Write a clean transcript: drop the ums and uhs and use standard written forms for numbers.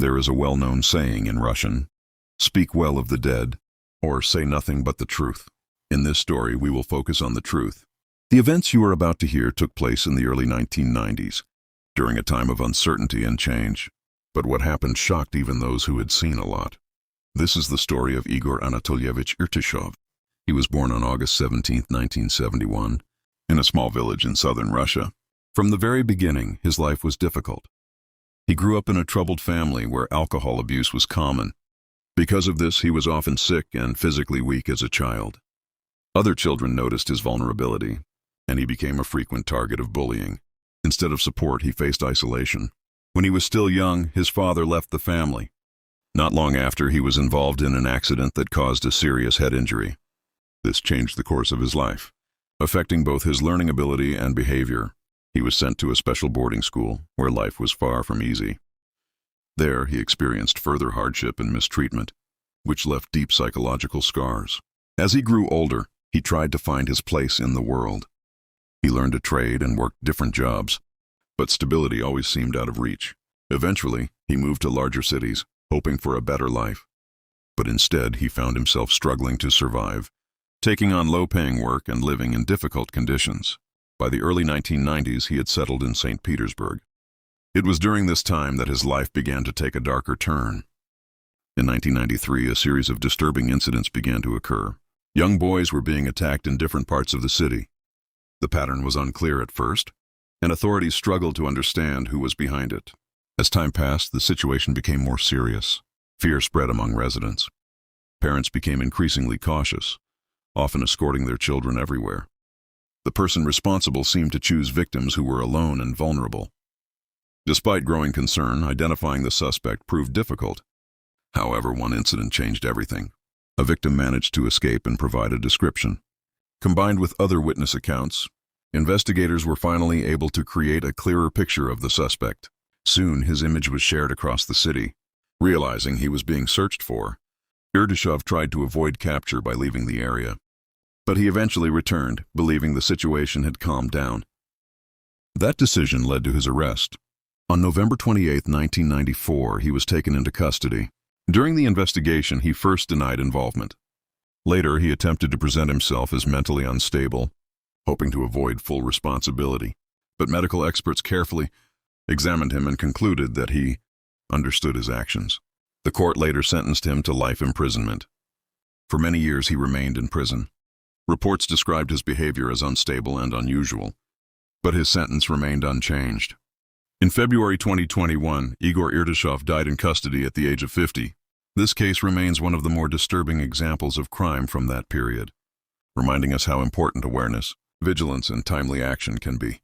There is a well-known saying in Russian, "Speak well of the dead," or "say nothing but the truth." In this story, we will focus on the truth. The events you are about to hear took place in the early 1990s, during a time of uncertainty and change. But what happened shocked even those who had seen a lot. This is the story of Igor Anatolyevich Irtyshov. He was born on August 17, 1971, in a small village in southern Russia. From the very beginning, his life was difficult. He grew up in a troubled family where alcohol abuse was common. Because of this, he was often sick and physically weak as a child. Other children noticed his vulnerability, and he became a frequent target of bullying. Instead of support, he faced isolation. When he was still young, his father left the family. Not long after, he was involved in an accident that caused a serious head injury. This changed the course of his life, affecting both his learning ability and behavior. He was sent to a special boarding school, where life was far from easy. There, he experienced further hardship and mistreatment, which left deep psychological scars. As he grew older, he tried to find his place in the world. He learned a trade and worked different jobs, but stability always seemed out of reach. Eventually, he moved to larger cities, hoping for a better life. But instead, he found himself struggling to survive, taking on low-paying work and living in difficult conditions. By the early 1990s, he had settled in Saint Petersburg. It was during this time that his life began to take a darker turn. In 1993, a series of disturbing incidents began to occur. Young boys were being attacked in different parts of the city. The pattern was unclear at first, and authorities struggled to understand who was behind it. As time passed, the situation became more serious. Fear spread among residents. Parents became increasingly cautious, often escorting their children everywhere. The person responsible seemed to choose victims who were alone and vulnerable. Despite growing concern, identifying the suspect proved difficult. However, one incident changed everything. A victim managed to escape and provide a description. Combined with other witness accounts, investigators were finally able to create a clearer picture of the suspect. Soon, his image was shared across the city. Realizing he was being searched for, Irtyshov tried to avoid capture by leaving the area. But he eventually returned, believing the situation had calmed down. That decision led to his arrest. On November 28, 1994, he was taken into custody. During the investigation, he first denied involvement. Later, he attempted to present himself as mentally unstable, hoping to avoid full responsibility. But medical experts carefully examined him and concluded that he understood his actions. The court later sentenced him to life imprisonment. For many years, he remained in prison. Reports described his behavior as unstable and unusual, but his sentence remained unchanged. In February 2021, Igor Irtyshov died in custody at the age of 50. This case remains one of the more disturbing examples of crime from that period, reminding us how important awareness, vigilance, and timely action can be.